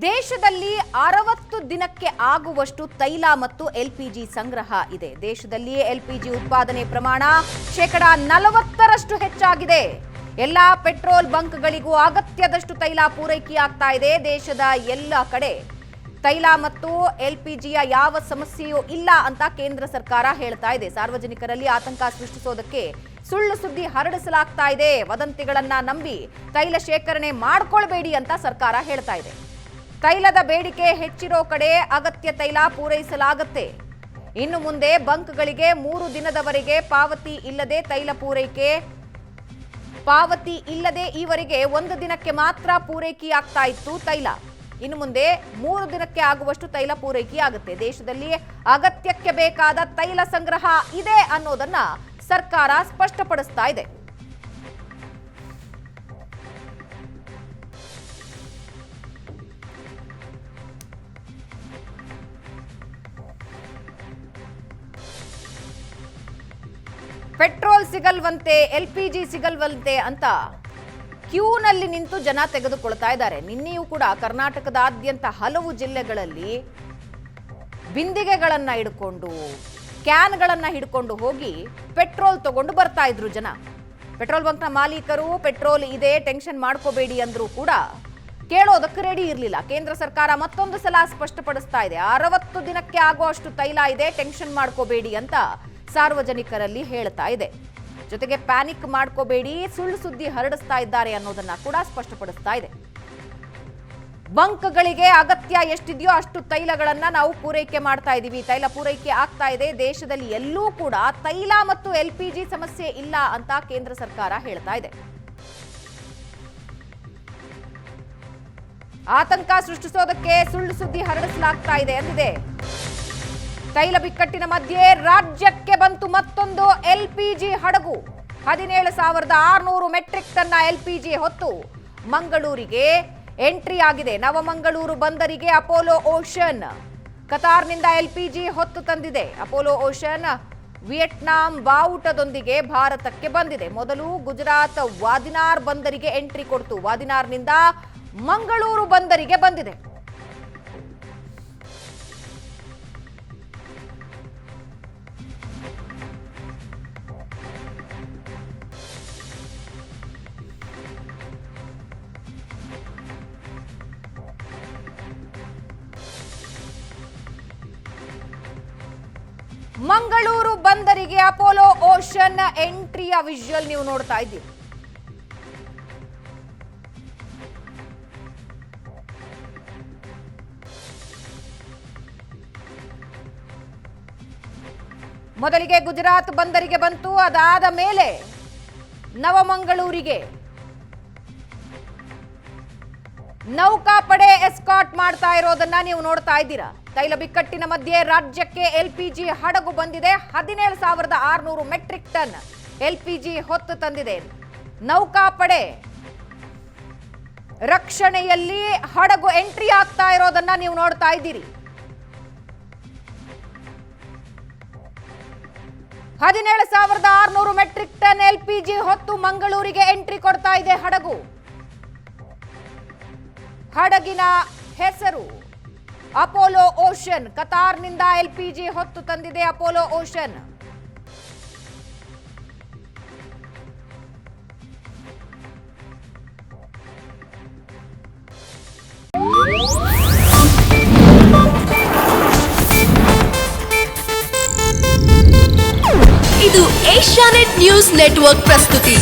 ದೇಶದಲ್ಲಿ 60 ದಿನಕ್ಕೆ ಆಗುವಷ್ಟು ತೈಲ ಮತ್ತು ಎಲ್ಪಿಜಿ ಸಂಗ್ರಹ ಇದೆ. ದೇಶದಲ್ಲಿ ಎಲ್ಪಿಜಿ ಉತ್ಪಾದನೆ ಪ್ರಮಾಣ 40% ಹೆಚ್ಚಾಗಿದೆ. ಎಲ್ಲಾ ಪೆಟ್ರೋಲ್ ಬಂಕ್ಗಳಿಗೂ ಅಗತ್ಯದಷ್ಟು ತೈಲ ಪೂರೈಕೆಯಾಗ್ತಾ ಇದೆ. ದೇಶದ ಎಲ್ಲ ಕಡೆ ತೈಲ ಮತ್ತು ಎಲ್ಪಿಜಿಯ ಯಾವ ಸಮಸ್ಯೆಯೂ ಇಲ್ಲ ಅಂತ ಕೇಂದ್ರ ಸರ್ಕಾರ ಹೇಳ್ತಾ ಇದೆ. ಸಾರ್ವಜನಿಕರಲ್ಲಿ ಆತಂಕ ಸೃಷ್ಟಿಸೋದಕ್ಕೆ ಸುಳ್ಳು ಸುದ್ದಿ ಹರಡಿಸಲಾಗ್ತಾ ಇದೆ. ವದಂತಿಗಳನ್ನ ನಂಬಿ ತೈಲ ಶೇಖರಣೆ ಮಾಡ್ಕೊಳ್ಬೇಡಿ ಅಂತ ಸರ್ಕಾರ ಹೇಳ್ತಾ ಇದೆ. ತೈಲದ ಬೇಡಿಕೆ ಹೆಚ್ಚಿರೋ ಕಡೆ ಅಗತ್ಯ ತೈಲ ಪೂರೈಸಲಾಗುತ್ತೆ. ಇನ್ನು ಮುಂದೆ ಬಂಕ್ಗಳಿಗೆ 3 ದಿನದವರೆಗೆ ಪಾವತಿ ಇಲ್ಲದೆ ತೈಲ ಪೂರೈಕೆ ಈವರೆಗೆ 1 ದಿನಕ್ಕೆ ಮಾತ್ರ ಪೂರೈಕೆಯಾಗ್ತಾ ಇತ್ತು ತೈಲ. ಇನ್ನು ಮುಂದೆ 3 ದಿನಕ್ಕೆ ಆಗುವಷ್ಟು ತೈಲ ಪೂರೈಕೆಯಾಗುತ್ತೆ. ದೇಶದಲ್ಲಿ ಅಗತ್ಯಕ್ಕೆ ಬೇಕಾದ ತೈಲ ಸಂಗ್ರಹ ಇದೆ ಅನ್ನೋದನ್ನ ಸರ್ಕಾರ ಸ್ಪಷ್ಟಪಡಿಸ್ತಾ ಇದೆ. ಪೆಟ್ರೋಲ್ ಸಿಗಲ್ವಂತೆ, ಎಲ್ಪಿಜಿ ಸಿಗಲ್ವಂತೆ ಅಂತ ಕ್ಯೂನಲ್ಲಿ ನಿಂತು ಜನ ತೆಗೆದುಕೊಳ್ತಾ ಇದ್ದಾರೆ. ನಿನ್ನೆಯೂ ಕೂಡ ಕರ್ನಾಟಕದಾದ್ಯಂತ ಹಲವು ಜಿಲ್ಲೆಗಳಲ್ಲಿ ಬಿಂದಿಗೆಗಳನ್ನ ಹಿಡ್ಕೊಂಡು ಕ್ಯಾನ್ಗಳನ್ನ ಹಿಡ್ಕೊಂಡು ಹೋಗಿ ಪೆಟ್ರೋಲ್ ತಗೊಂಡು ಬರ್ತಾ ಇದ್ರು ಜನ. ಪೆಟ್ರೋಲ್ ಬಂಕ್ನ ಮಾಲೀಕರು ಪೆಟ್ರೋಲ್ ಇದೆ ಟೆನ್ಷನ್ ಮಾಡ್ಕೋಬೇಡಿ ಅಂದ್ರೂ ಕೂಡ ಕೇಳೋದಕ್ಕೆ ರೆಡಿ ಇರಲಿಲ್ಲ. ಕೇಂದ್ರ ಸರ್ಕಾರ ಮತ್ತೊಂದು ಸಲ ಸ್ಪಷ್ಟಪಡಿಸ್ತಾ ಇದೆ, 60 ದಿನಕ್ಕೆ ಆಗುವಷ್ಟು ತೈಲ ಇದೆ, ಟೆನ್ಷನ್ ಮಾಡ್ಕೋಬೇಡಿ ಅಂತ ಸಾರ್ವಜನಿಕರಲ್ಲಿ ಹೇಳ್ತಾ ಇದೆ. ಜೊತೆಗೆ ಪ್ಯಾನಿಕ್ ಮಾಡ್ಕೋಬೇಡಿ, ಸುಳ್ಳು ಸುದ್ದಿ ಹರಡಿಸ್ತಾ ಇದ್ದಾರೆ ಅನ್ನೋದನ್ನ ಕೂಡ ಸ್ಪಷ್ಟಪಡಿಸ್ತಾ ಇದೆ. ಬಂಕ್ಗಳಿಗೆ ಅಗತ್ಯ ಎಷ್ಟಿದೆಯೋ ಅಷ್ಟು ತೈಲಗಳನ್ನ ನಾವು ಪೂರೈಕೆ ಮಾಡ್ತಾ ಇದೀವಿ, ತೈಲ ಪೂರೈಕೆ ಆಗ್ತಾ ಇದೆ. ದೇಶದಲ್ಲಿ ಎಲ್ಲೂ ಕೂಡ ತೈಲ ಮತ್ತು ಎಲ್ಪಿಜಿ ಸಮಸ್ಯೆ ಇಲ್ಲ ಅಂತ ಕೇಂದ್ರ ಸರ್ಕಾರ ಹೇಳ್ತಾ ಇದೆ. ಆತಂಕ ಸೃಷ್ಟಿಸೋದಕ್ಕೆ ಸುಳ್ಳು ಸುದ್ದಿ ಹರಡಿಸಲಾಗ್ತಾ ಇದೆ ಅಂದಿದೆ. ತೈಲ ಬಿಕ್ಕಟ್ಟಿನ ಮಧ್ಯೆ ರಾಜ್ಯಕ್ಕೆ ಬಂತು ಮತ್ತೊಂದು ಎಲ್ಪಿಜಿ ಹಡಗು. 17,600 ಮೆಟ್ರಿಕ್ ಟನ್ನ ಎಲ್ಪಿಜಿ ಹೊತ್ತು ಮಂಗಳೂರಿಗೆ ಎಂಟ್ರಿ ಆಗಿದೆ. ನವಮಂಗಳೂರು ಬಂದರಿಗೆ ಅಪೋಲೋ ಓಷನ್ ಕತಾರ್ನಿಂದ ಎಲ್ಪಿಜಿ ಹೊತ್ತು ತಂದಿದೆ. ಅಪೋಲೋ ಓಷನ್ ವಿಯೆಟ್ನಾಂ ಬಾವುಟದೊಂದಿಗೆ ಭಾರತಕ್ಕೆ ಬಂದಿದೆ. ಮೊದಲು ಗುಜರಾತ್ ವಾದಿನಾರ್ ಬಂದರಿಗೆ ಎಂಟ್ರಿ ಕೊಡ್ತು. ವಾದಿನಾರ್ನಿಂದ ಮಂಗಳೂರು ಬಂದರಿಗೆ ಬಂದಿದೆ. ಮಂಗಳೂರು ಬಂದರಿಗೆ ಅಪೋಲೋ ಓಷನ್ ಎಂಟ್ರಿಯ ವಿಜುವಲ್ ನೀವು ನೋಡ್ತಾ ಇದ್ದೀರಿ. ಮೊದಲಿಗೆ ಗುಜರಾತ್ ಬಂದರಿಗೆ ಬಂತು, ಅದಾದ ಮೇಲೆ ನವಮಂಗಳೂರಿಗೆ ನೌಕಾಪಡೆ ಎಸ್ಕಾಟ್ ಮಾಡ್ತಾ ಇರೋದನ್ನ ನೀವು ನೋಡ್ತಾ ಇದ್ದೀರಾ. ತೈಲ ಬಿಕ್ಕಟ್ಟಿನ ಮಧ್ಯೆ ರಾಜ್ಯಕ್ಕೆ ಎಲ್ಪಿಜಿ ಹಡಗು ಬಂದಿದೆ. 17,600 ಮೆಟ್ರಿಕ್ ಟನ್ ಎಲ್ಪಿಜಿ ಹೊತ್ತು ತಂದಿದೆ. ನೌಕಾಪಡೆ ರಕ್ಷಣೆಯಲ್ಲಿ ಹಡಗು ಎಂಟ್ರಿ ಆಗ್ತಾ ಇರೋದನ್ನ ನೀವು ನೋಡ್ತಾ ಇದ್ದೀರಿ. 17,600 ಮೆಟ್ರಿಕ್ ಟನ್ ಎಲ್ಪಿಜಿ ಹೊತ್ತು ಮಂಗಳೂರಿಗೆ ಎಂಟ್ರಿ ಕೊಡ್ತಾ ಇದೆ ಹಡಗು. ಹಡಗಿನ ಹೆಸರು ಅಪೋಲೋ ಓಷನ್. ಕತಾರ್ನಿಂದ ಎಲ್ಪಿಜಿ ಹೊತ್ತು ತಂದಿದೆ ಅಪೋಲೋ ಓಷನ್. ಇದು ಏಷ್ಯಾನೆಟ್ ನ್ಯೂಸ್ ನೆಟ್ವರ್ಕ್ ಪ್ರಸ್ತುತಿ.